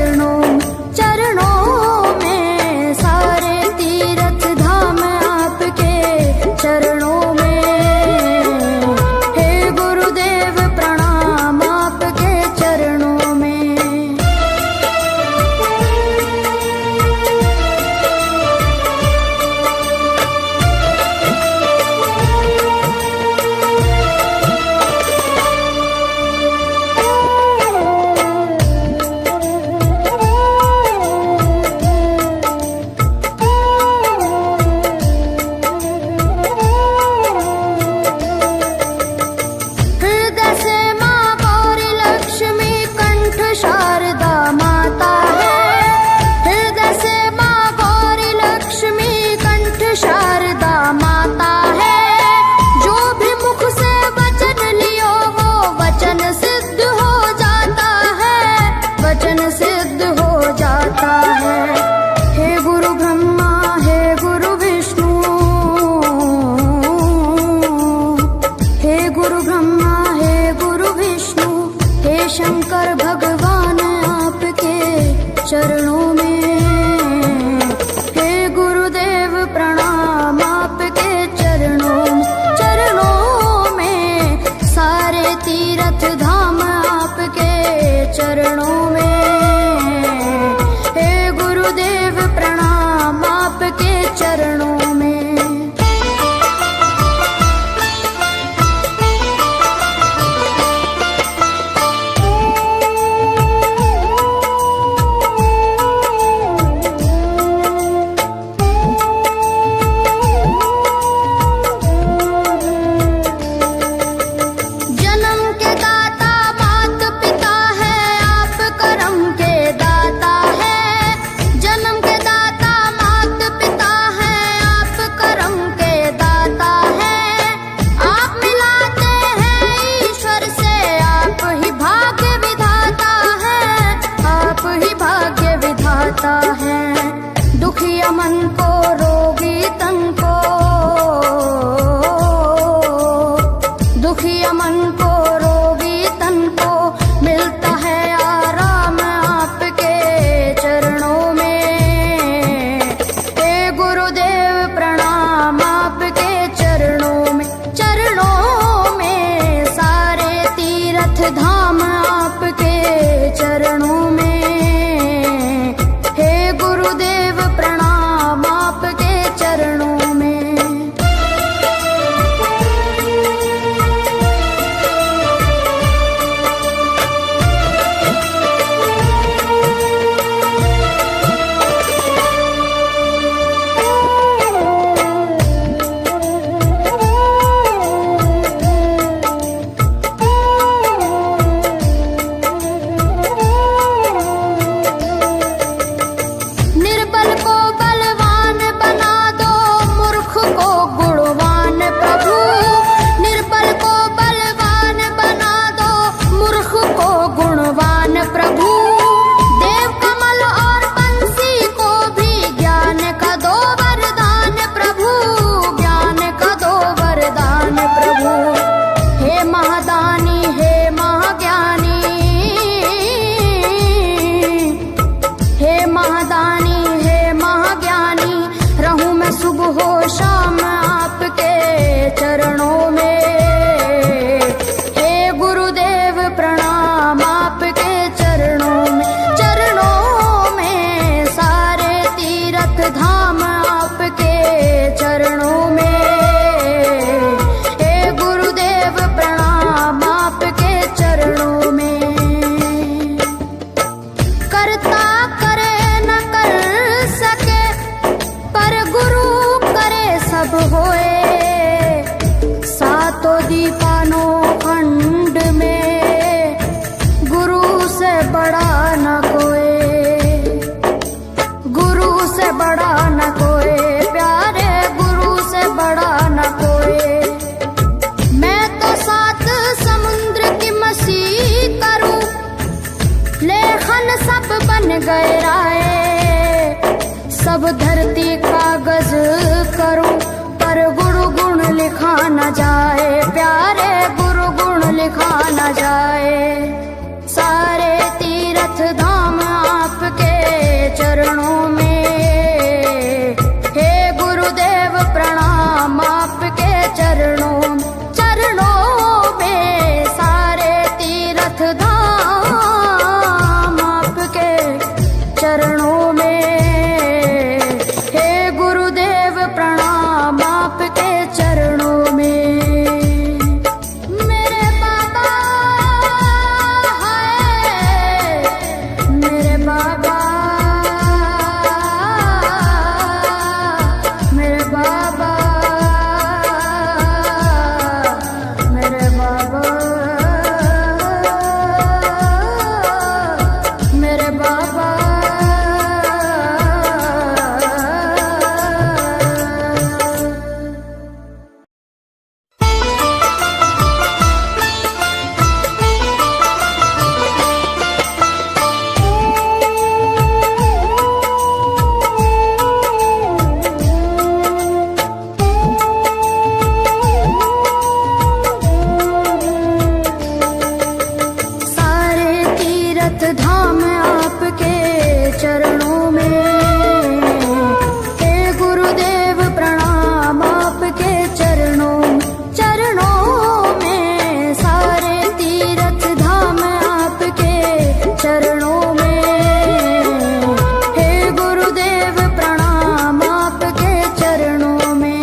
चरणों में, सारे तीर्थ धाम आपके चरणों में। हे गुरुदेव प्रणाम आपके चरणों में। शंकर भगवान आपके चरणों में। हे गुरुदेव प्रणाम आपके चरणों में, सारे तीर्थ धाम आपके चरणों में। हे गुरुदेव प्रणाम आपके चरणों में। दुखिया मन को, रोगी तन को, दुखिया मन को, रोगी तन को मिलता है आराम आपके चरणों में। हे गुरुदेव प्रणाम आपके चरणों में, सारे तीर्थ धाम आपके चरणों में। गुरुदेव प्रणाम आपके चरणों में। सुबह हो शाम आपके चरणों में। हे गुरुदेव प्रणाम आपके चरणों में, सारे तीर्थ धाम आपके चरणों में। हे गुरुदेव प्रणाम आपके चरणों में। करता करे न कर सके, पर गुरु सब होए। सातों दीपानों खंड में गुरु से बड़ा न कोई, गुरु से बड़ा न कोई, प्यारे गुरु से बड़ा न कोई। मैं तो 7 समुद्र की मसी करूं, लेखन सब बन गए राय। सब धरती कागज करूं, पर गुरु गुण लिखा न जाए, प्यारे गुरु गुण लिखा न जाए। सारे तीर्थ धाम आप बाबा। धाम आपके चरणों में, हे गुरुदेव प्रणाम आपके चरणों में, सारे तीर्थ धाम आपके चरणों में, हे गुरुदेव प्रणाम आपके चरणों में।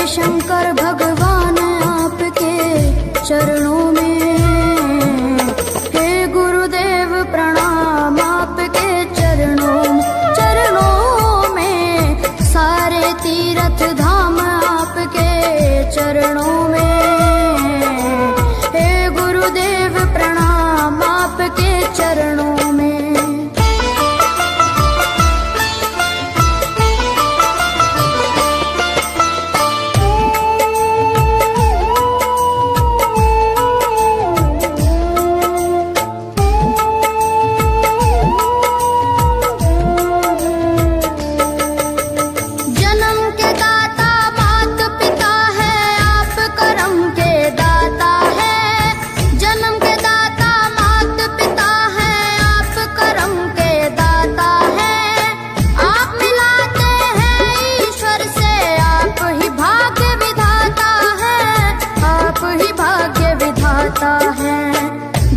शंकर भगवान आपके चरणों में, हे गुरुदेव प्रणाम आपके चरणों में, सारे तीर्थ धाम आपके चरणों में, हे गुरुदेव प्रणाम आपके चरणों में।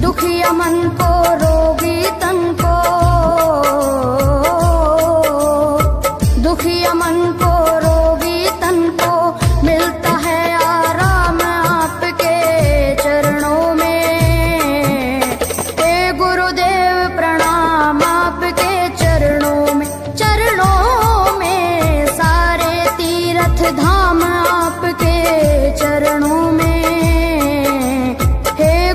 दुखिया मन को रोगी तन को, दुखिया मन को रोगी तन को, मिलता है आराम आपके चरणों में, हे गुरुदेव प्रणाम आपके चरणों में, सारे तीर्थ धाम आपके चरणों में,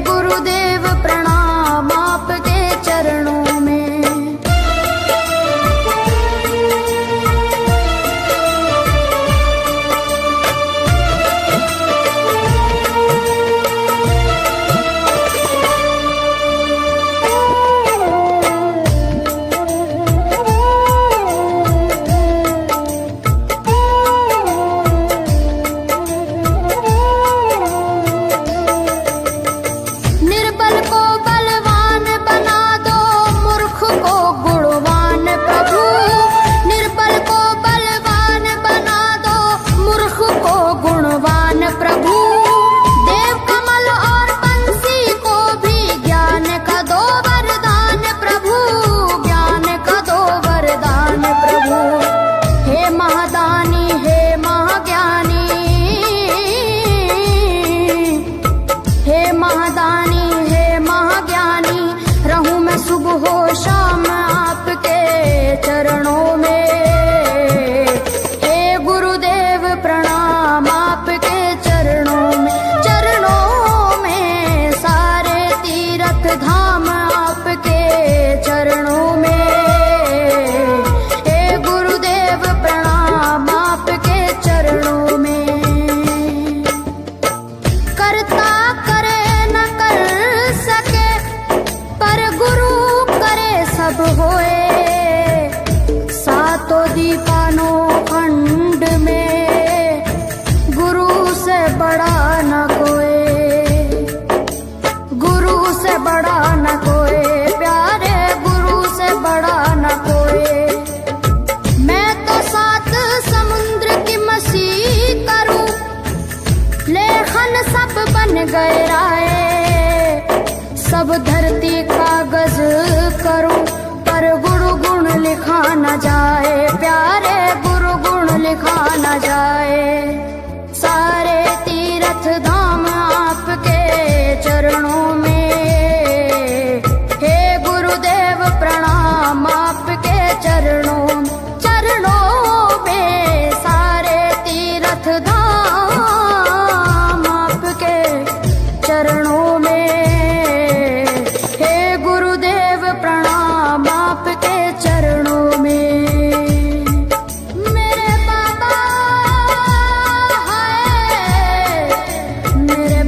गुरुदेव प्रणाम आपके चरणों में।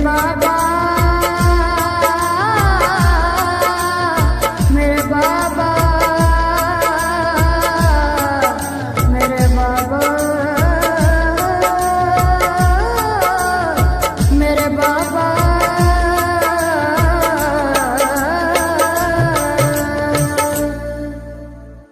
बाबा